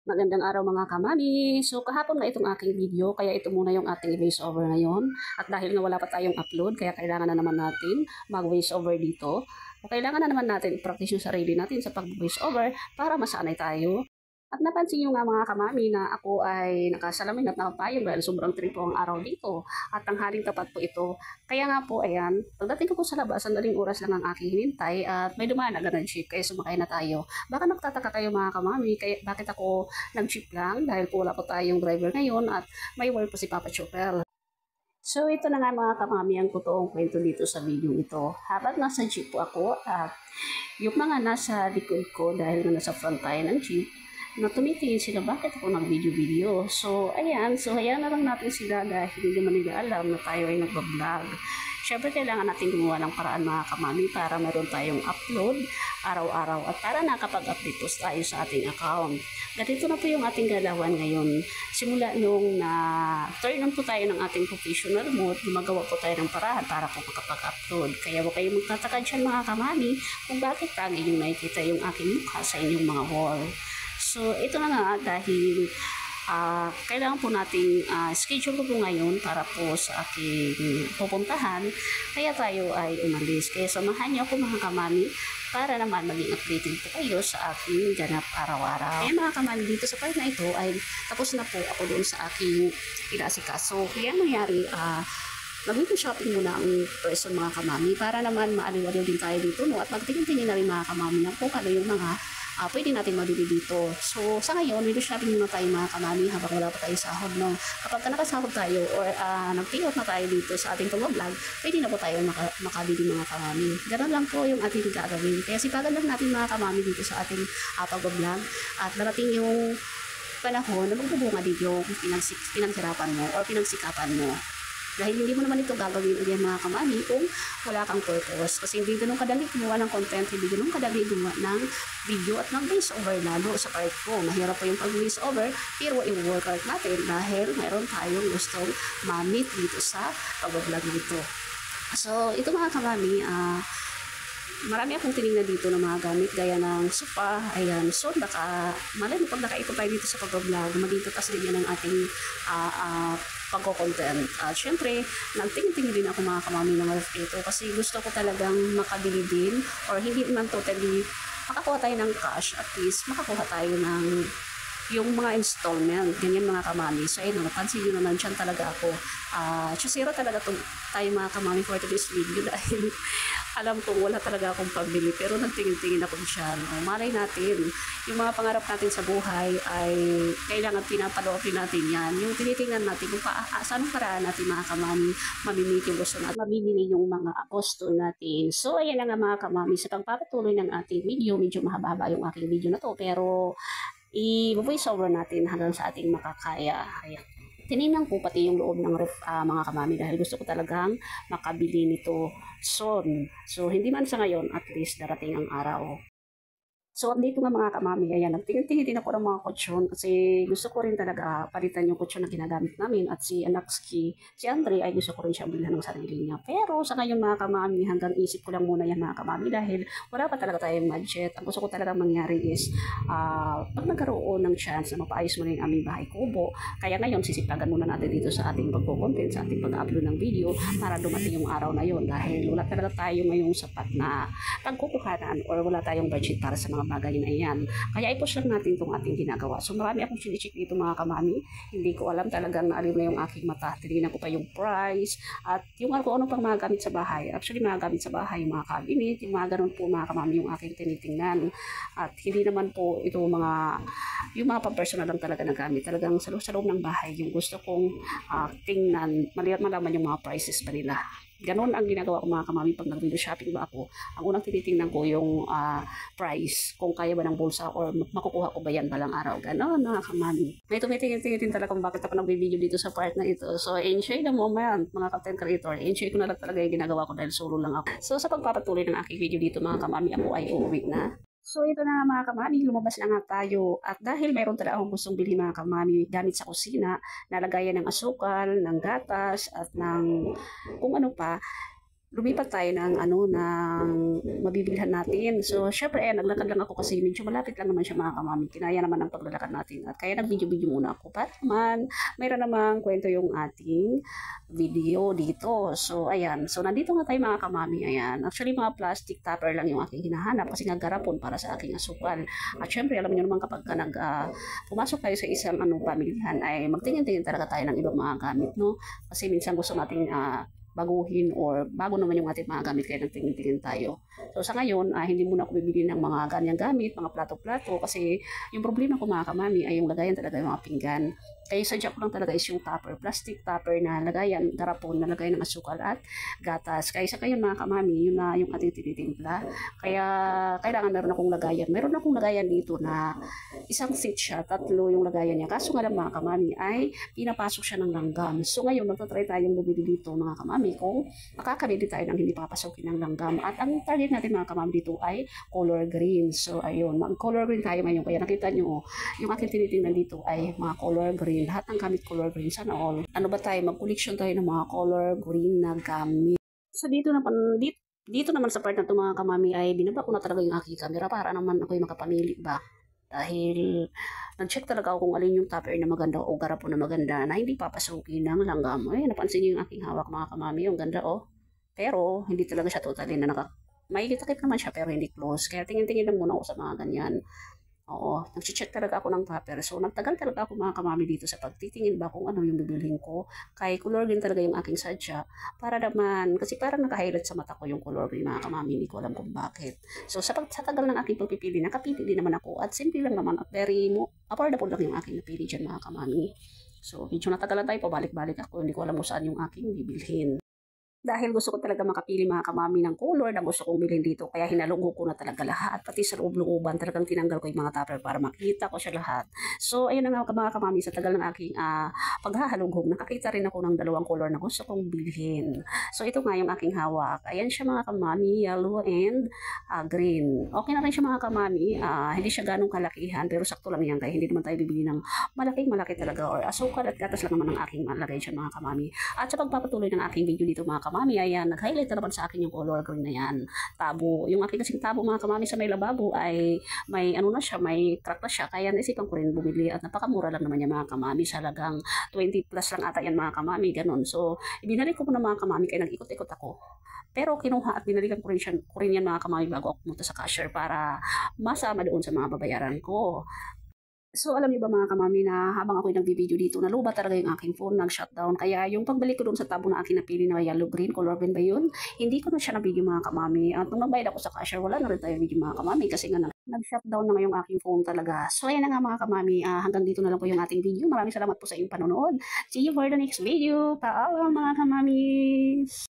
Magandang araw mga kamami. So kahapon nga itong aking video, kaya ito muna yung ating voice over ngayon. At dahil nga wala pa tayong upload, kaya kailangan na naman natin mag-voice over dito. O kailangan na naman natin i-practice yung sarili natin sa pag-voice over para masanay tayo. At napansin nyo nga mga kamami na ako ay nakasalamin at nakapayong dahil sobrang tripo ang araw dito at tanghaling tapat po ito. Kaya nga po ayan, pagdating ko po sa labas, sandaling oras lang ang aking hinintay at may dumaan agad ng jeep kaya sumakay na tayo. Baka nagtataka kayo mga kamami, kaya bakit ako nag-jeep lang dahil po wala po tayong driver ngayon at may work po si Papa Chopper. So ito na nga mga kamami ang totoong kwento dito sa video ito. Habang nasa jeep po ako at yung mga nasa likod ko dahil nasa front tayo ng jeep, na tumitingin sila bakit ako nag-video-video. So, ayan. So, hayaan na lang natin sila dahil hindi naman nila alam na tayo ay nag-vlog. Siyempre, kailangan natin gumawa ng paraan mga kamami para meron tayong upload araw-araw at para nakapag-update po tayo sa ating account. Ganito na po yung ating galawan ngayon. Simula nung turn on po tayo ng ating professional mode, gumagawa po tayo ng paraan para po makapag-upload. Kaya huwag kayong magtataka dyan mga kamami kung bakit pangit yung nakikita yung aking mukha sa inyong mga wall. So, ito na nga dahil kailangan po nating schedule ko po ngayon para po sa aking pupuntahan. Kaya tayo ay umalis. Kaya samahan niyo ako mga kamami para naman maging updated po kayo sa aking ganap araw-araw. Kaya mga kamami, dito sa part na ito ay tapos na po ako doon sa aking inasikaso. Kaya nangyari, mag-window shopping muna ang person mga kamami para naman maaliwaliw din tayo dito no? At magtingin-tingin na rin mga kamami ng kung ano yung mga pwede natin mabili dito. So, sa ngayon, window shopping muna tayo mga kamami habang wala pa tayo sahod, no? Kapag nakasahod tayo or nag-payout na tayo dito sa ating pag-vlog, pwede na po tayo makabili mga kamami. Ganun lang po yung ating gagawin. Kaya sipagan lang natin mga kamami dito sa ating pag-vlog at darating yung panahon na magbubunga dito yung pinaghirapan mo or pinagsikapan mo. Dahil hindi mo naman ito gagawin ulit mga kamami kung wala kang purpose. Kasi hindi ganun kadali gumawa ng content, hindi ganun kadali gumawa ng video at ng voice over lalo sa part ko. Mahirap po yung pag-voice over, pero i-work out natin dahil mayroon tayong gustong ma-meet dito sa pag-vlog dito. So, ito mga kamami, marami akong tinignan dito ng mga gamit gaya ng sopa, ayan. So, malay mo pag nakaikot tayo dito sa pag-vlog, maging tutas din yan ang ating pagko-content. Syempre, nagtingin-tingin din ako mga kamami ng ref ito kasi gusto ko talagang makabili din or hindi man totally makakuha tayo ng cash, at least makakuha tayo ng yung mga installment, ganyan mga kamami. So, ayun, napansin nyo naman dyan talaga ako. Chusero talaga tayo mga kamami for today's video dahil alam kong wala talaga akong pambili pero nagtingin-tingin ako dyan. Malay natin, yung mga pangarap natin sa buhay ay kailangan pinapalookin natin yan. Yung tinitingnan natin kung saan paraan natin mga kamami mamimit yung gusto natin, mamimili yung mga gusto natin. So, ayan na nga mga kamami, sa pagpapatuloy ng ating video, medyo mahaba-haba yung aking video na to pero i-voice over natin hanggang sa ating makakaya. Ayan. Tinignan ko pati yung loob ng ref mga kamami dahil gusto ko talagang makabili nito soon. So, hindi man sa ngayon, at least darating ang araw. So, dito nga mga kamami, ayan, nagtingin-tingin din ako ng mga kutsyon kasi gusto ko rin talaga palitan yung kutsyon na ginagamit namin at si Anakski, si Andre ay gusto ko rin siyang bilhan ng sarili niya. Pero sa ngayon mga kamami, hanggang isip ko lang muna yan mga kamami dahil wala pa talaga tayong budget. Ang gusto ko talaga mangyari is pag nagkaroon ng chance na mapaayos mo na yung aming bahay kubo, kaya ngayon sisipagan muna natin dito sa ating pagpo-content, sa ating pag-upload ng video para dumating yung araw na yon dahil wala talaga tayo ngayong sapat na pagkukuhanan or wala tayong budget para sa mga bagay na yan. Kaya i-push lang natin itong ating ginagawa. So marami akong chinichik dito mga kamami. Hindi ko alam talagang naalim na yung aking mata. Tinignan ko pa yung price at yung ano pang mga gamit sa bahay. Actually mga gamit sa bahay, yung mga cabinet, yung mga ganun po mga kamami yung aking tinitingnan. At hindi naman po ito yung mga pang-personal lang talaga na gamit. Talagang sa loob ng bahay yung gusto kong tingnan, malaman yung mga prices pa nila. Ganon ang ginagawa ko mga kamami pag nag-window shopping ba ako. Ang unang tinitingnan ko yung price, kung kaya ba ng bulsa or makukuha ko ba yan balang araw. Ganon mga kamami. May tumitingin-tingin din talaga kung bakit ako nag-video dito sa part na ito. So enjoy the moment mga content creator. Enjoy ko na lang talaga yung ginagawa ko dahil solo lang ako. So sa pagpapatuloy ng aking video dito mga kamami, ako ay uuwi na. So ito na mga kamami, lumabas na nga tayo. At dahil mayroon talaga akong gustong bili mga kamami gamit sa kusina, nalagayan ng asukal, ng gatas, at ng kung ano pa, lumipat tayo ng mabibilhan natin. So, syempre, naglakad lang ako kasi medyo malapit lang naman siya mga kamami. Kinaya naman ang paglalakad natin. At kaya nag-video-video muna ako. Para naman, mayroon namang kwento yung ating video dito. So, ayan. So, nandito nga tayo mga kamami. Ayan. Actually, mga plastic tupper lang yung aking hinahanap kasi nga garapon para sa aking asukal. At syempre, alam niyo naman kapag pumasok tayo sa isang pamilihan ay magtingin-tingin talaga tayo ng ibang mga gamit, no? Kasi minsan gusto nating baguhin or bago naman yung ating mga gamit kaya nagtingin-tingin tayo. So sa ngayon, hindi muna ako bibili ng mga ganyang gamit, mga plato-plato kasi yung problema ko mga kamami ay yung lagayan talaga yung mga pinggan. Kaya sadya ko lang talaga is yung tupper, plastic tupper na lagayan, garapon na lagayan ng asukal at gatas. Kaya sa kayo mga kamami, yun na yung ating tinitimpla. Kaya kailangan meron akong lagayan. Meron akong lagayan dito na isang seat siya, tatlo yung lagayan niya. Kaso nga lang mga kamami ay pinapasok siya ng langgam. So ngayon, magta-try tayong bumili dito mga kamami kung makakabili tayo ng hindi papasokin ng langgam. At ang target natin mga kamami dito ay color green. So ayun, mag-color green tayo ngayon. Kaya nakita nyo, yung aking tinitingnan dito ay mga color green. Lahat ng gamit color green. Sana all. Ano ba tayo? Mag-collection tayo ng mga color green na gamit. So dito naman sa part na ito mga kamami ay binaba ko na talaga yung aking camera para naman ako'y makapamili ba. Dahil nag-check talaga ako kung alin yung tupper na maganda o garapon na maganda na hindi papasukin ng langgam. Ay, napansin niyo yung aking hawak mga kamami. Yung ganda oh. Pero hindi talaga siya totally na may takip naman siya pero hindi close. Kaya tingin-tingin lang muna ako sa mga ganyan. Oo, nag-check talaga ako ng tupper. So, nagtagal talaga ako mga kamami dito sa pagtitingin ba kung ano yung bibilhin ko. Kay color green talaga yung aking sadya. Para naman, kasi parang naka-highlight sa mata ko yung color green mga kamami. Hindi ko alam kung bakit. So, sa tagal ng aking pagpipili, nakapili din naman ako. At simple lang naman at very affordable lang yung aking napili dyan mga kamami. So, medyo natagalan tayo, pabalik-balik ako. Hindi ko alam kung saan yung aking bibilhin. Dahil gusto ko talaga makapili mga kamami ng color na gusto kong bilhin dito. Kaya hinalunggo ko na talaga lahat. Pati sa loob-looban talagang tinanggal ko yung mga tupper para makita ko siya lahat. So ayun na nga mga kamami, sa tagal ng aking paghahalugog, nakakita rin ako ng dalawang color na gusto kong bilhin. So ito nga yung aking hawak. Ayan siya mga kamami, yellow and green. Okay na rin siya mga kamami. Hindi siya ganong kalakihan pero sakto lang yan. Kaya hindi naman tayo bibili ng malaki talaga or asukal at gatas lang naman ang aking malagay dyan mga kamami. At sa pagpapatuloy ng aking video dito mga kamami, ayan, nag-highlight na naman sa akin yung color green na yan. Tabo. Yung aking kasing tabo mga kamami sa may lababo ay may may crack na siya. Kaya naisipan ko rin bumili at napakamura lang naman yung mga kamami. Sa halagang 20 plus lang ata yan mga kamami. Ganon. So, ibinalik ko muna mga kamami kaya nag-ikot-ikot ako. Pero kinuha at binalikan ko rin yan mga kamami bago ako pumunta sa cashier para masama doon sa mga babayaran ko. So, alam niyo ba mga kamami na habang ako'y nagbibideo dito, naluba talaga yung aking phone, nag-shutdown. Kaya yung pagbalik ko doon sa tabo na aking napili na yellow green, color green ba yun? Hindi ko na siya na-video mga kamami. At nung nagbayad ako sa cashier, wala na rin tayo video mga kamami kasi nga nag-shutdown na nga yung aking phone talaga. So, ayan na nga mga kamami. Hanggang dito na lang po yung ating video. Maraming salamat po sa iyong panonood. See you for the next video. Paalam mga kamami!